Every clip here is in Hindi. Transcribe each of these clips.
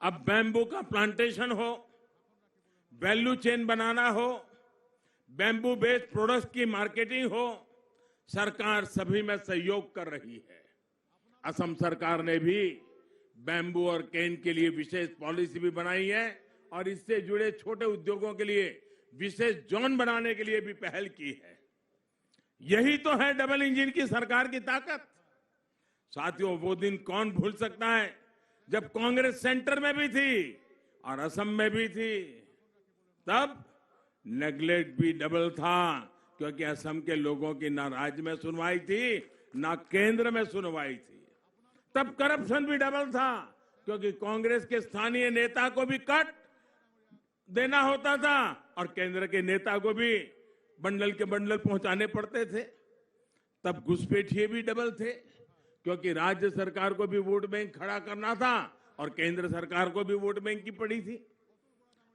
अब बैम्बू का प्लांटेशन हो, वैल्यू चेन बनाना हो, बैम्बू बेस्ड प्रोडक्ट्स की मार्केटिंग हो, सरकार सभी में सहयोग कर रही है। असम सरकार ने भी बैम्बू और केन के लिए विशेष पॉलिसी भी बनाई है और इससे जुड़े छोटे उद्योगों के लिए विशेष जोन बनाने के लिए भी पहल की है। यही तो है डबल इंजन की सरकार की ताकत। साथियों, वो दिन कौन भूल सकता है जब कांग्रेस सेंटर में भी थी और असम में भी थी। तब नेगलेक्ट भी डबल था, क्योंकि असम के लोगों की ना राज्य में सुनवाई थी ना केंद्र में सुनवाई थी। तब करप्शन भी डबल था, क्योंकि कांग्रेस के स्थानीय नेता को भी कट देना होता था और केंद्र के नेता को भी बंडल के बंडल पहुंचाने पड़ते थे। तब घुसपैठिए भी डबल थे, क्योंकि राज्य सरकार को भी वोट बैंक खड़ा करना था और केंद्र सरकार को भी वोट बैंक की पड़ी थी।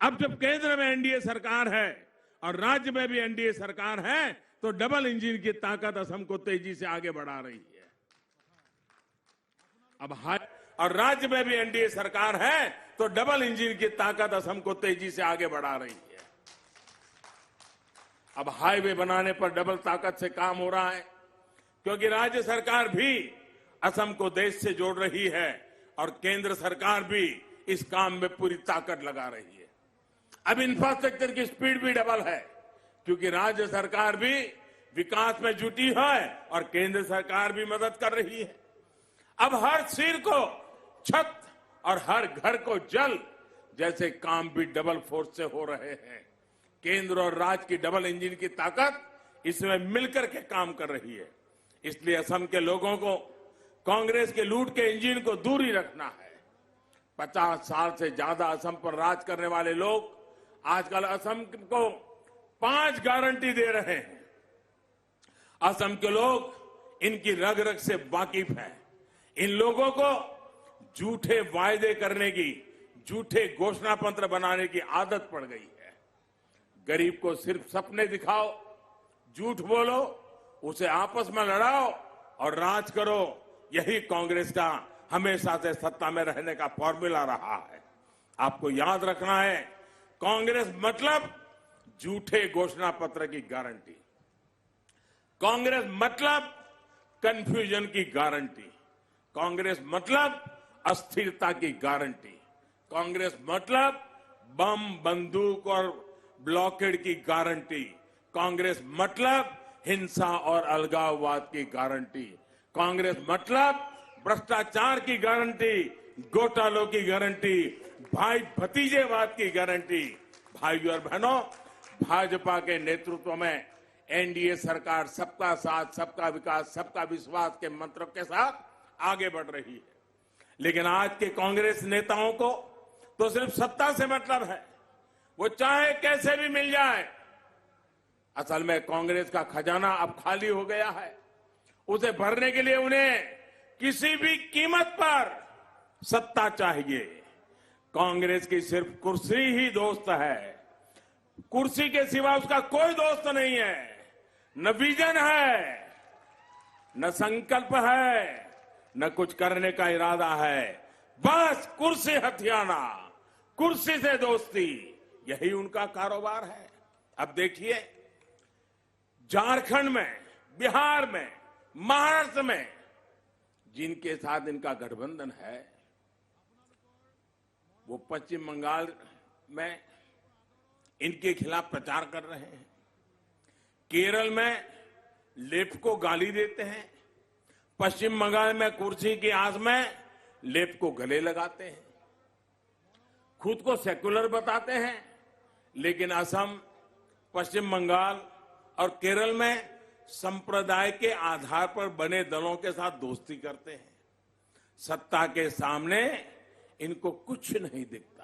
अब जब केंद्र में एनडीए सरकार है और राज्य में भी एनडीए सरकार है, तो डबल इंजन की ताकत असम को तेजी से आगे बढ़ा रही है। और राज्य में भी एनडीए सरकार है, तो डबल इंजन की ताकत असम को तेजी से आगे बढ़ा रही है। अब हाईवे बनाने पर डबल ताकत से काम हो रहा है, क्योंकि राज्य सरकार भी असम को देश से जोड़ रही है और केंद्र सरकार भी इस काम में पूरी ताकत लगा रही है। अब इंफ्रास्ट्रक्चर की स्पीड भी डबल है, क्योंकि राज्य सरकार भी विकास में जुटी है और केंद्र सरकार भी मदद कर रही है। अब हर सिर को छत और हर घर को जल जैसे काम भी डबल फोर्स से हो रहे हैं। केंद्र और राज्य की डबल इंजन की ताकत इसमें मिलकर के काम कर रही है। इसलिए असम के लोगों को कांग्रेस के लूट के इंजन को दूर ही रखना है। 50 साल से ज्यादा असम पर राज करने वाले लोग आजकल असम को 5 गारंटी दे रहे हैं। असम के लोग इनकी रग रग से वाकिफ हैं। इन लोगों को झूठे वायदे करने की, झूठे घोषणा पत्र बनाने की आदत पड़ गई है। गरीब को सिर्फ सपने दिखाओ, झूठ बोलो, उसे आपस में लड़ाओ और राज करो। यही कांग्रेस का हमेशा से सत्ता में रहने का फॉर्मूला रहा है। आपको याद रखना है, कांग्रेस मतलब झूठे घोषणा पत्र की गारंटी, कांग्रेस मतलब कंफ्यूजन की गारंटी, कांग्रेस मतलब अस्थिरता की गारंटी, कांग्रेस मतलब बम, बंदूक और ब्लॉकेड की गारंटी, कांग्रेस मतलब हिंसा और अलगाववाद की गारंटी, कांग्रेस मतलब भ्रष्टाचार की गारंटी, घोटालों की गारंटी, भाई भतीजेवाद की गारंटी। भाइयों और बहनों, भाजपा के नेतृत्व में एनडीए सरकार सबका साथ, सबका विकास, सबका विश्वास के मंत्र के साथ आगे बढ़ रही है। लेकिन आज के कांग्रेस नेताओं को तो सिर्फ सत्ता से मतलब है, वो चाहे कैसे भी मिल जाए। असल में कांग्रेस का खजाना अब खाली हो गया है। उसे भरने के लिए उन्हें किसी भी कीमत पर सत्ता चाहिए। कांग्रेस की सिर्फ कुर्सी ही दोस्त है, कुर्सी के सिवा उसका कोई दोस्त नहीं है। न विजन है, न संकल्प है, न कुछ करने का इरादा है। बस कुर्सी हथियाना, कुर्सी से दोस्ती, यही उनका कारोबार है। अब देखिए, झारखंड में, बिहार में, महाराष्ट्र में जिनके साथ इनका गठबंधन है, वो पश्चिम बंगाल में इनके खिलाफ प्रचार कर रहे हैं। केरल में लेफ्ट को गाली देते हैं, पश्चिम बंगाल में कुर्सी की आस में लेफ्ट को गले लगाते हैं, खुद को सेकुलर बताते हैं, लेकिन असम, पश्चिम बंगाल और केरल में संप्रदाय के आधार पर बने दलों के साथ दोस्ती करते हैं। सत्ता के सामने इनको कुछ नहीं दिखता।